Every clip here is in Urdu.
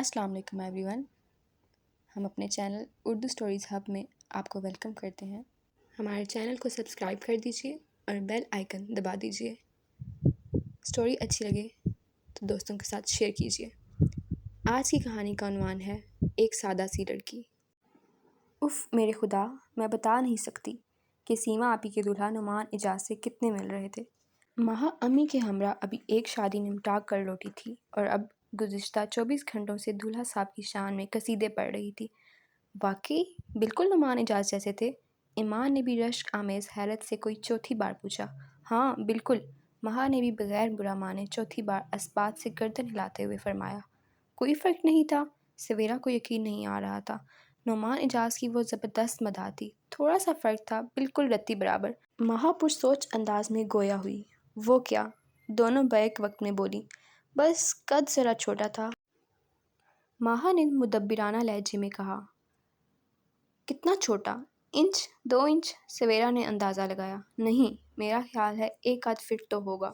السلام علیکم ایوری ون. ہم اپنے چینل اردو اسٹوریز ہب میں آپ کو ویلکم کرتے ہیں. ہمارے چینل کو سبسکرائب کر دیجیے اور بیل آئیکن دبا دیجیے. اسٹوری اچھی لگے تو دوستوں کے ساتھ شیئر کیجیے. آج کی کہانی کا عنوان ہے ایک سادہ سی لڑکی. اف میرے خدا، میں بتا نہیں سکتی کہ سیما آپی کے دولہا نعمان اعجاز سے کتنے مل رہے تھے. مہا امی کے ہمراہ ابھی ایک شادی نمٹا کر لوٹی تھی اور اب گزشتہ 24 گھنٹوں سے دولہا صاحب کی شان میں قصیدے پڑھ رہی تھی. واقعی بالکل نعمان اعجاز جیسے تھے. ایمان نے بھی رشک آمیز حیرت سے کوئی چوتھی بار پوچھا. ہاں بالکل، مہا نے بھی بغیر برا مانے چوتھی بار اسبات سے گردن ہلاتے ہوئے فرمایا. کوئی فرق نہیں تھا. سویرا کو یقین نہیں آ رہا تھا. نعمان اعجاز کی وہ زبردست مداح تھی. تھوڑا سا فرق تھا، بالکل رتی برابر. مہا پرسوچ انداز میں گویا ہوئی. وہ کیا؟ دونوں بیک وقت میں بولی. بس قد ذرا چھوٹا تھا. مہا نے مدبرانہ لہجے میں کہا. کتنا چھوٹا؟ Inch 2 inch? سویرا نے اندازہ لگایا. نہیں، میرا خیال ہے 1 آدھ فٹ تو ہوگا.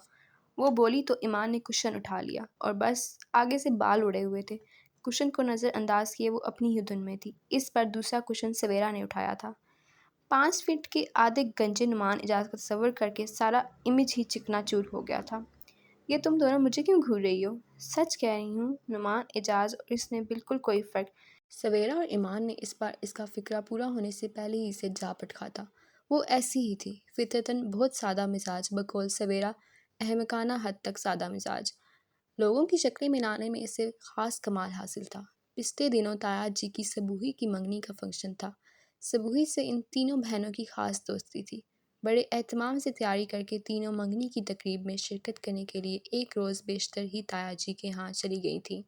وہ بولی تو ایمان نے کشن اٹھا لیا اور بس آگے سے بال اڑے ہوئے تھے. کشن کو نظر انداز کیے وہ اپنی ہی دھن میں تھی. اس پر دوسرا کشن سویرا نے اٹھایا تھا. 5 فٹ کے آدھے گنجے نعمان اعجاز کا تصور کر کے سارا امیج ہی چکنا چور ہو گیا تھا. یہ تم دونوں مجھے کیوں گھور رہی ہو؟ سچ کہہ رہی ہوں، نعمان اعجاز اور اس میں بالکل کوئی فرق. سویرا اور ایمان نے اس بار اس کا فکرہ پورا ہونے سے پہلے ہی اسے جا پٹکا تھا. وہ ایسی ہی تھی، فطرتاً بہت سادہ مزاج. بقول سویرا احمقانہ حد تک سادہ مزاج. لوگوں کی شکلیں ملانے میں اسے خاص کمال حاصل تھا. پچھلے دنوں تایا جی کی سبوہی کی منگنی کا فنکشن تھا. سبوہی سے ان تینوں بہنوں کی خاص دوستی تھی. بڑے اہتمام سے تیاری کر کے تینوں منگنی کی تقریب میں شرکت کرنے کے لیے ایک روز بیشتر ہی تایا جی کے ہاں چلی گئی تھیں.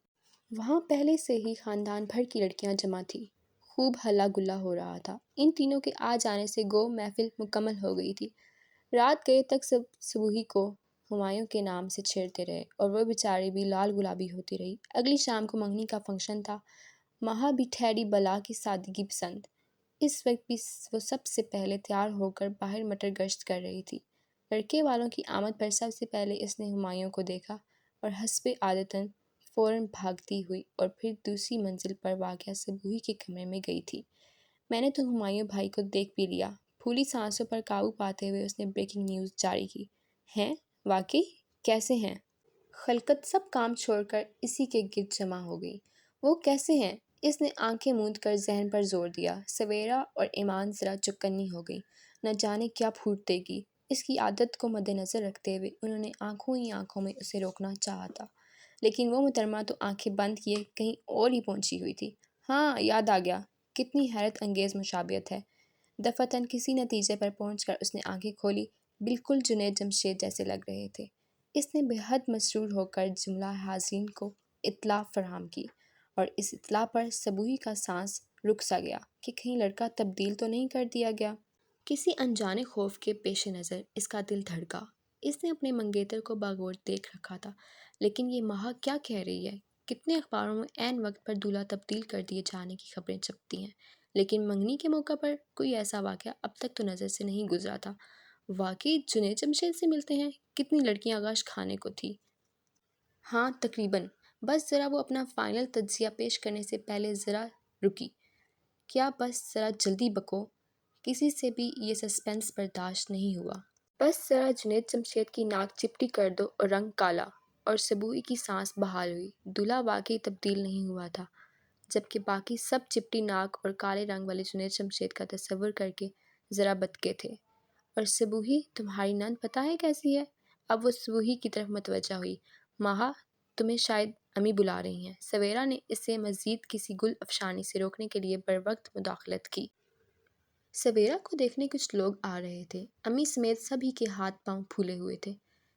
وہاں پہلے سے ہی خاندان بھر کی لڑکیاں جمع تھیں. خوب ہلا گلا ہو رہا تھا. ان تینوں کے آ جانے سے گو محفل مکمل ہو گئی تھی. رات گئے تک سب سبوہی کو ہمایوں کے نام سے چھیڑتے رہے اور وہ بیچاری بھی لال گلابی ہوتی رہی. اگلی شام کو منگنی کا فنکشن تھا. مہا بھی ٹھہری بلا کی سادگی پسند. اس وقت بھی وہ سب سے پہلے تیار ہو کر باہر مٹر گشت کر رہی تھی. لڑکے والوں کی آمد پر سب سے پہلے اس نے ہمایوں کو دیکھا اور حسب عادتاً فوراً بھاگتی ہوئی اور پھر دوسری منزل پر واقع سبوہی کے کمرے میں گئی تھی. میں نے تو ہمایوں بھائی کو دیکھ بھی لیا. پھولی سانسوں پر قابو پاتے ہوئے اس نے بریکنگ نیوز جاری کی. ہیں؟ واقعی؟ کیسے ہیں؟ خلقت سب کام چھوڑ کر اسی کے گرد جمع ہو گئی. وہ کیسے ہیں؟ اس نے آنکھیں موند کر ذہن پر زور دیا. سویرا اور ایمان ذرا چکنی ہو گئی. نہ جانے کیا پھوٹ دے گی. اس کی عادت کو مد نظر رکھتے ہوئے انہوں نے آنکھوں ہی آنکھوں میں اسے روکنا چاہا تھا، لیکن وہ محترمہ تو آنکھیں بند کیے کہیں اور ہی پہنچی ہوئی تھی. ہاں، یاد آ گیا. کتنی حیرت انگیز مشابہت ہے. دفعتاً کسی نتیجے پر پہنچ کر اس نے آنکھیں کھولی. بالکل جنید جمشید جیسے لگ رہے تھے. اس نے بے حد مسرور ہو کر جملہ حاضرین کو اطلاع فراہم کی اور اس اطلاع پر سبوہی کا سانس رک سا گیا کہ کہیں لڑکا تبدیل تو نہیں کر دیا گیا. کسی انجانے خوف کے پیش نظر اس کا دل دھڑکا. اس نے اپنے منگیتر کو باغور دیکھ رکھا تھا، لیکن یہ مہا کیا کہہ رہی ہے؟ کتنے اخباروں میں عین وقت پر دولہا تبدیل کر دیے جانے کی خبریں چھپتی ہیں، لیکن منگنی کے موقع پر کوئی ایسا واقعہ اب تک تو نظر سے نہیں گزرا تھا. واقعی جنید جمشید سے ملتے ہیں؟ کتنی لڑکیاں غش کھانے کو تھی. ہاں تقریباً. بس ذرا وہ اپنا فائنل تجزیہ پیش کرنے سے پہلے ذرا رکی. کیا بس ذرا جلدی بکو. کسی سے بھی یہ سسپنس برداشت نہیں ہوا. بس ذرا جنید جمشید کی ناک چپٹی کر دو اور رنگ کالا. اور سبوہی کی سانس بحال ہوئی. دولہا واقعی تبدیل نہیں ہوا تھا، جبکہ باقی سب چپٹی ناک اور کالے رنگ والے جنید جمشید کا تصور کر کے ذرا بتکے تھے. اور سبوہی تمہاری نند پتہ ہے کیسی ہے؟ اب وہ سبوہی کی طرف متوجہ ہوئی. مہا، تمہیں شاید امی بلا رہی ہیں. سویرا نے اسے مزید کسی گل افشانی سے روکنے کے لیے بروقت مداخلت کی. سویرا کو دیکھنے کچھ لوگ آ رہے تھے. امی سمیت سبھی کے ہاتھ پاؤں پھولے ہوئے تھے.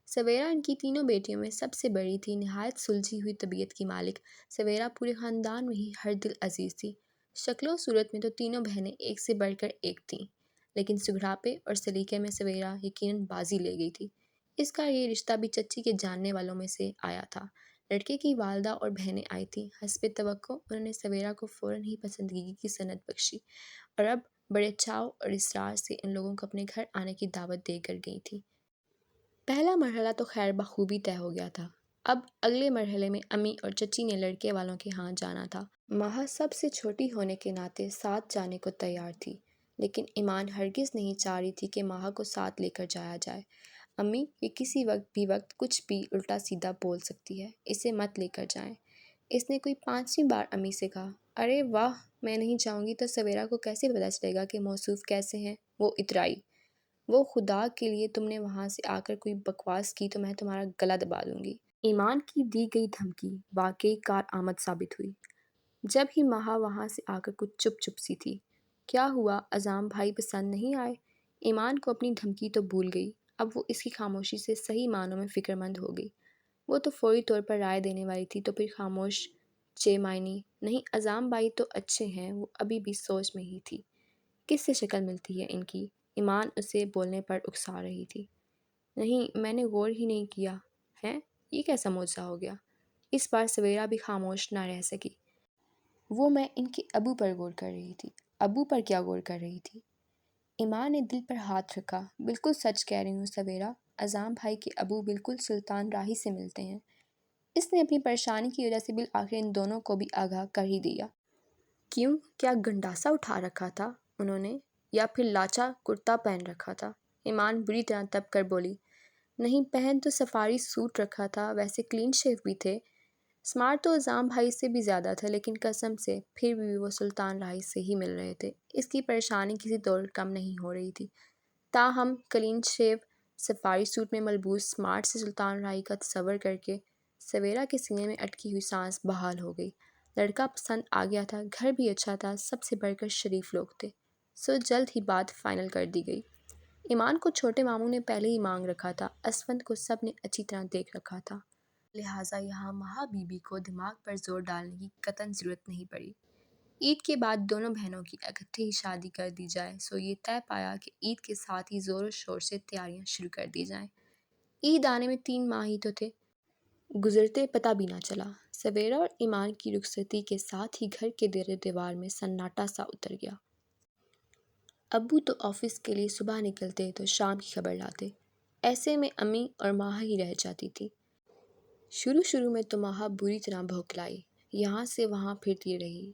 سویرا ان کی تینوں بیٹیوں میں سب سے بڑی تھی. نہایت سلجھی ہوئی طبیعت کی مالک سویرا پورے خاندان میں ہی ہر دل عزیز تھی. شکل و صورت میں تو تینوں بہنیں ایک سے بڑھ کر ایک تھیں، لیکن سگڑاپے اور سلیقے میں سویرا یقیناً بازی لے گئی تھی. اس کا یہ رشتہ بھی چچی کے جاننے والوں میں سے آیا تھا. لڑکے کی والدہ اور بہنیں آئی تھیں. حسب توقع انہوں نے سویرا کو فوراً ہی پسندیدگی کی سند بخشی اور اب بڑے چاؤ اور اصرار سے ان لوگوں کو اپنے گھر آنے کی دعوت دے کر گئی تھی. پہلا مرحلہ تو خیر بخوبی طے ہو گیا تھا. اب اگلے مرحلے میں امی اور چچی نے لڑکے والوں کے ہاں جانا تھا۔ ماہا سب سے چھوٹی ہونے کے ناطے ساتھ جانے کو تیار تھی، لیکن ایمان ہرگز نہیں چاہ رہی تھی کہ ماہا کو ساتھ لے کر جایا جائے۔ امی یہ کسی وقت کچھ بھی الٹا سیدھا بول سکتی ہے، اسے مت لے کر جائیں۔ اس نے کوئی 5ویں بار امی سے کہا۔ ارے واہ، میں نہیں جاؤں گی تو سویرا کو کیسے پتہ چلے گا کہ موصوف کیسے ہیں؟ وہ اترائی۔ وہ خدا کے لیے تم نے وہاں سے آ کر کوئی بکواس کی تو میں تمہارا گلا دبا دوں گی۔ ایمان کی دی گئی دھمکی واقعی کارآمد ثابت ہوئی۔ جب ہی ماہا وہاں سے آ کر کچھ چپ سی تھی۔ کیا ہوا، اعظم بھائی پسند نہیں آئے؟ ایمان کو اپنی دھمکی تو بھول گئی، اب وہ اس کی خاموشی سے صحیح معنوں میں فکر مند ہو گئی۔ وہ تو فوری طور پر رائے دینے والی تھی تو پھر خاموش چے معنی نہیں، اعظم بھائی تو اچھے ہیں۔ وہ ابھی بھی سوچ میں ہی تھی، کس سے شکل ملتی ہے ان کی؟ ایمان اسے بولنے پر اکسا رہی تھی۔ نہیں، میں نے غور ہی نہیں کیا ہے، یہ کیسا معجزہ ہو گیا؟ اس بار سویرا بھی خاموش نہ رہ سکی۔ میں ان کے ابو پر غور کر رہی تھی۔ ابو پر کیا غور کر رہی تھی؟ ایمان نے دل پر ہاتھ رکھا۔ بالکل سچ کہہ رہی ہوں سویرا، اعظم بھائی کے ابو بالکل سلطان راہی سے ملتے ہیں۔ اس نے اپنی پریشانی کی وجہ سے بالآخر ان دونوں کو بھی آگاہ کر ہی دیا۔ کیوں؟ کیا گنڈاسا اٹھا رکھا تھا انہوں نے، یا پھر لاچا کرتا پہن رکھا تھا؟ ایمان بری طرح تپ کر بولی۔ نہیں، پہن تو سفاری سوٹ رکھا تھا، ویسے کلین شیو بھی تھے۔ سمارٹ تو اعظم بھائی سے بھی زیادہ تھا، لیکن قسم سے پھر بھی وہ سلطان راہی سے ہی مل رہے تھے۔ اس کی پریشانی کسی طور کم نہیں ہو رہی تھی۔ تاہم کلین شیو سفاری سوٹ میں ملبوس سمارٹ سے سلطان راہی کا تصور کر کے سویرا کے سینے میں اٹکی ہوئی سانس بحال ہو گئی۔ لڑکا پسند آ گیا تھا، گھر بھی اچھا تھا، سب سے بڑھ کر شریف لوگ تھے، سو جلد ہی بات فائنل کر دی گئی۔ ایمان کو چھوٹے ماموں نے پہلے ہی مانگ رکھا تھا، اسفند کو سب نے اچھی طرح دیکھ رکھا تھا، لہٰذا یہاں مہا بی بی کو دماغ پر زور ڈالنے کی قطعاً ضرورت نہیں پڑی۔ عید کے بعد دونوں بہنوں کی اکٹھے ہی شادی کر دی جائے، سو یہ طے پایا کہ عید کے ساتھ ہی زور و شور سے تیاریاں شروع کر دی جائیں۔ عید آنے میں 3 ماہ ہی تو تھے، گزرتے پتہ بھی نہ چلا۔ سویرا اور ایمان کی رخصتی کے ساتھ ہی گھر کے دیر و دیوار میں سناٹا سا اتر گیا۔ ابو تو آفس کے لیے صبح نکلتے تو شام کی خبر لاتے، ایسے میں امی اور ماہا ہی رہ جاتی تھی۔ شروع میں تو ماہا بری طرح بھوکلائی، یہاں سے وہاں پھرتی رہی،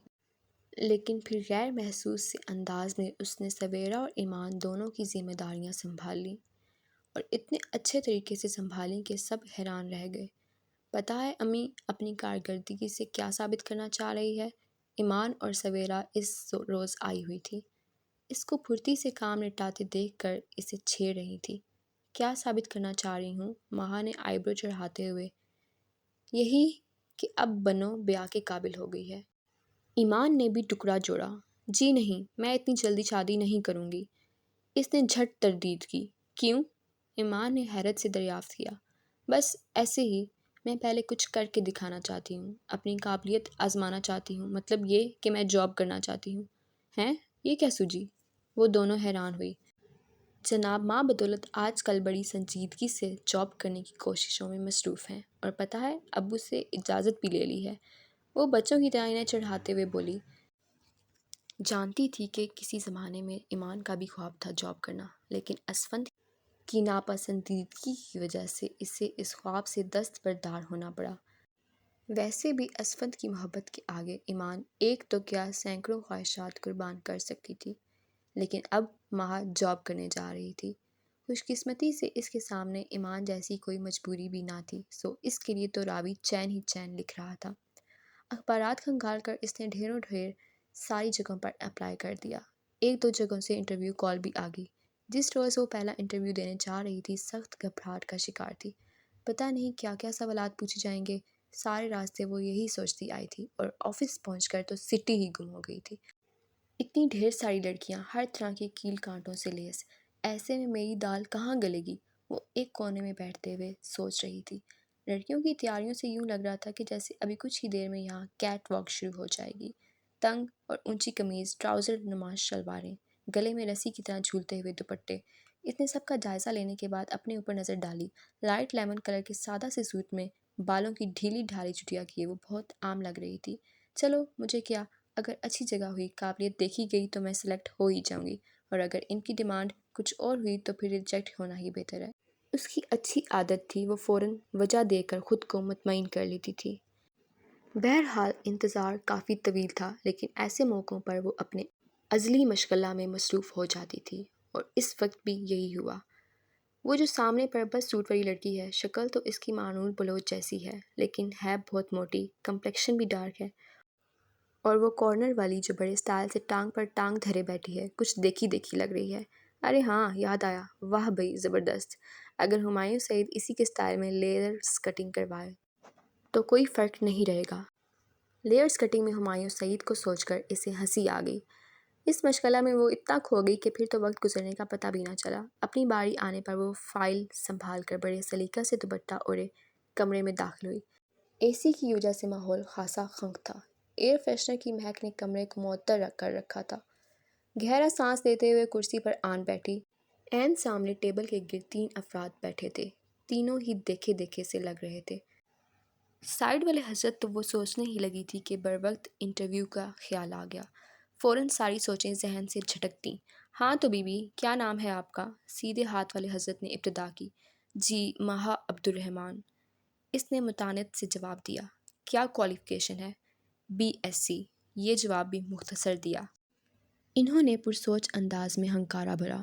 لیکن پھر غیر محسوس سے انداز میں اس نے سویرا اور ایمان دونوں کی ذمہ داریاں سنبھال لیں، اور اتنے اچھے طریقے سے سنبھالیں کہ سب حیران رہ گئے۔ پتہ ہے امی اپنی کارکردگی سے کیا ثابت کرنا چاہ رہی ہے؟ ایمان اور سویرا اس روز آئی ہوئی تھی، اس کو پھرتی سے کام نپٹاتے دیکھ کر اسے چھیڑ رہی تھی۔ کیا ثابت کرنا چاہ رہی ہوں؟ ماہا نے آئیبرو چڑھاتے ہوئے۔ یہی کہ اب بنو بیاہ کے قابل ہو گئی ہے۔ ایمان نے بھی ٹکڑا جوڑا۔ جی نہیں، میں اتنی جلدی شادی نہیں کروں گی۔ اس نے جھٹ تردید کی۔ کیوں؟ ایمان نے حیرت سے دریافت کیا۔ بس ایسے ہی، میں پہلے کچھ کر کے دکھانا چاہتی ہوں، اپنی قابلیت آزمانا چاہتی ہوں، مطلب یہ کہ میں جاب کرنا چاہتی ہوں۔ ہیں؟ یہ کیا سوجی؟ وہ دونوں حیران ہوئی۔ جناب ماں بدولت آج کل بڑی سنجیدگی سے جاب کرنے کی کوششوں میں مصروف ہیں، اور پتہ ہے ابو سے اجازت بھی لے لی ہے۔ وہ بچوں کی طرح انہیں چڑھاتے ہوئے بولی۔ جانتی تھی کہ کسی زمانے میں ایمان کا بھی خواب تھا جاب کرنا، لیکن اسفند کی ناپسندیدگی کی وجہ سے اسے اس خواب سے دستبردار ہونا پڑا۔ ویسے بھی اسفند کی محبت کے آگے ایمان ایک تو کیا سینکڑوں خواہشات قربان کر سکتی تھی، لیکن اب ماہا جاب کرنے جا رہی تھی۔ خوش قسمتی سے اس کے سامنے ایمان جیسی کوئی مجبوری بھی نہ تھی، سو اس کے لیے تو راوی چین ہی چین لکھ رہا تھا۔ اخبارات کھنگال کر اس نے ڈھیروں ڈھیر ساری جگہوں پر اپلائی کر دیا۔ 1-2 جگہوں سے انٹرویو کال بھی آ گئی۔ جس روز وہ پہلا انٹرویو دینے جا رہی تھی سخت گھبراہٹ کا شکار تھی، پتہ نہیں کیا کیا سوالات پوچھے جائیں گے۔ سارے راستے وہ یہی سوچتی آئی تھی، اور آفس پہنچ کر تو سٹی ہی گم ہو گئی تھی۔ اتنی ڈھیر ساری لڑکیاں، ہر طرح کے کیل کانٹوں سے لیس، ایسے میں میری دال کہاں گلے گی؟ وہ ایک کونے میں بیٹھتے ہوئے سوچ رہی تھی۔ لڑکیوں کی تیاریوں سے یوں لگ رہا تھا کہ جیسے ابھی کچھ ہی دیر میں یہاں کیٹ واک شروع ہو جائے گی۔ تنگ اور اونچی قمیض، ٹراؤزر نما شلواریں، گلے میں رسی کی طرح جھولتے ہوئے دوپٹے۔ اس نے سب کا جائزہ لینے کے بعد اپنے اوپر نظر ڈالی۔ لائٹ لیمن کلر کے سادہ سے سوٹ میں بالوں کی ڈھیلی ڈھالی چٹیاں کیے وہ بہت عام لگ رہی تھی۔ چلو مجھے کیا، اگر اچھی جگہ ہوئی، قابلیت دیکھی گئی تو میں سلیکٹ ہو ہی جاؤں گی، اور اگر ان کی ڈیمانڈ کچھ اور ہوئی تو پھر ریجیکٹ ہونا ہی بہتر ہے۔ اس کی اچھی عادت تھی، وہ فوراً وجہ دے کر خود کو مطمئن کر لیتی تھی۔ بہرحال انتظار کافی طویل تھا، لیکن ایسے موقعوں پر وہ اپنے ازلی مشغلہ میں مصروف ہو جاتی تھی، اور اس وقت بھی یہی ہوا۔ وہ جو سامنے پر بس سوٹ والی لڑکی ہے، شکل تو اس کی معمول بلوچ جیسی ہے، لیکن ہے بہت موٹی، کمپلیکشن بھی ڈارک ہے، اور وہ کارنر والی جو بڑے سٹائل سے ٹانگ پر ٹانگ دھرے بیٹھی ہے، کچھ دیکھی دیکھی لگ رہی ہے۔ ارے ہاں، یاد آیا، واہ بھئی زبردست! اگر ہمایوں سعید اسی کے سٹائل میں لیئرز کٹنگ کروائے تو کوئی فرق نہیں رہے گا۔ لیئرز کٹنگ میں ہمایوں سعید کو سوچ کر اسے ہنسی آ گئی۔ اس مشغلہ میں وہ اتنا کھو گئی کہ پھر تو وقت گزرنے کا پتہ بھی نہ چلا۔ اپنی باری آنے پر وہ فائل سنبھال کر بڑے سلیقہ سے دوپٹہ اوڑھے کمرے میں داخل ہوئی۔ اے سی کی وجہ سے ماحول خاصا خنک تھا۔ ایئر فریشنر کی مہک نے کمرے کو معطر کر رکھا تھا۔ گہرا سانس لیتے ہوئے کرسی پر آن بیٹھی۔ عین سامنے ٹیبل کے گرد 3 افراد بیٹھے تھے، تینوں ہی دیکھے دیکھے سے لگ رہے تھے۔ سائیڈ والے حضرت تو وہ سوچنے ہی لگی تھی کہ بروقت انٹرویو کا خیال آ گیا۔ فوراً ساری سوچیں ذہن سے جھٹک دیں۔ ہاں تو بی بی، کیا نام ہے آپ کا؟ سیدھے ہاتھ والے حضرت نے ابتدا کی۔ جی، مہا عبدالرحمن، اس نے متانت سے جواب دیا۔ کیا کوالیفیکیشن ہے؟ بی ایس سی، یہ جواب بھی مختصر دیا۔ انہوں نے پرسوچ انداز میں ہنکارا بھرا۔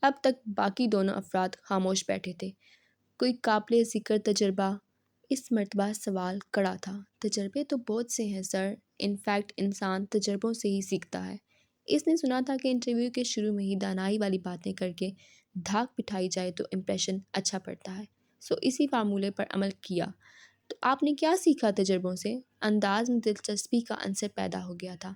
اب تک باقی دونوں افراد خاموش بیٹھے تھے۔ کوئی قابل ذکر تجربہ؟ اس مرتبہ سوال کڑا تھا۔ تجربے تو بہت سے ہیں سر، انفیکٹ انسان تجربوں سے ہی سیکھتا ہے۔ اس نے سنا تھا کہ انٹرویو کے شروع میں ہی دانائی والی باتیں کر کے دھاک بٹھائی جائے تو امپریشن اچھا پڑتا ہے، سو اسی فارمولے پر عمل کیا۔ تو آپ نے کیا سیکھا تجربوں سے؟ انداز میں دلچسپی کا عنصر پیدا ہو گیا تھا۔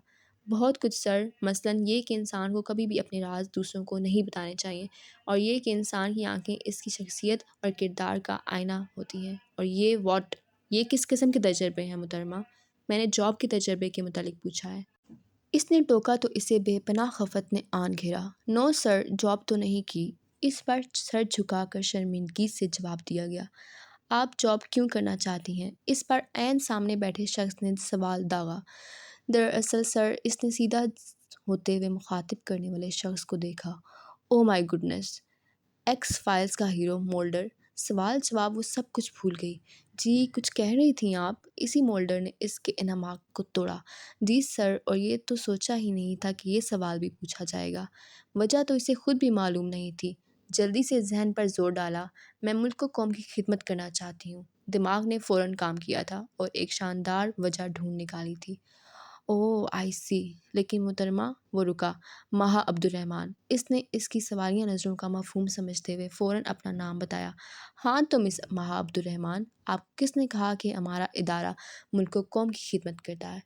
بہت کچھ سر، مثلاً یہ کہ انسان کو کبھی بھی اپنے راز دوسروں کو نہیں بتانے چاہیے، اور یہ کہ انسان کی آنکھیں اس کی شخصیت اور کردار کا آئینہ ہوتی ہیں۔ اور یہ کس قسم کے تجربے ہیں محترمہ؟ میں نے جاب کے تجربے کے متعلق پوچھا ہے۔ اس نے ٹوکا تو اسے بے پناہ خفت نے آن گھیرا۔ نو سر، جاب تو نہیں کی۔ اس پر سر جھکا کر شرمندگی سے جواب دیا گیا۔ آپ جاب کیوں کرنا چاہتی ہیں؟ اس پر عین سامنے بیٹھے شخص نے سوال داغا۔ دراصل سر، اس نے سیدھا ہوتے ہوئے مخاطب کرنے والے شخص کو دیکھا۔ او مائی گڈنس! ایکس فائلز کا ہیرو مولڈر! سوال جواب وہ سب کچھ بھول گئی۔ جی، کچھ کہہ رہی تھیں آپ؟ اسی مولڈر نے اس کے انہماک کو توڑا۔ جی سر، اور یہ تو سوچا ہی نہیں تھا کہ یہ سوال بھی پوچھا جائے گا۔ وجہ تو اسے خود بھی معلوم نہیں تھی۔ جلدی سے ذہن پر زور ڈالا۔ میں ملک و قوم کی خدمت کرنا چاہتی ہوں۔ دماغ نے فوراً کام کیا تھا اور ایک شاندار وجہ ڈھونڈ نکالی تھی۔ اوہ آئی سی، لیکن محترمہ، وہ رکا۔ مہا عبدالرحمن، اس نے اس کی سوالیہ نظروں کا مفہوم سمجھتے ہوئے فوراً اپنا نام بتایا۔ ہاں تو مس مہا عبدالرحمن، آپ کو کس نے کہا کہ ہمارا ادارہ ملک و قوم کی خدمت کرتا ہے؟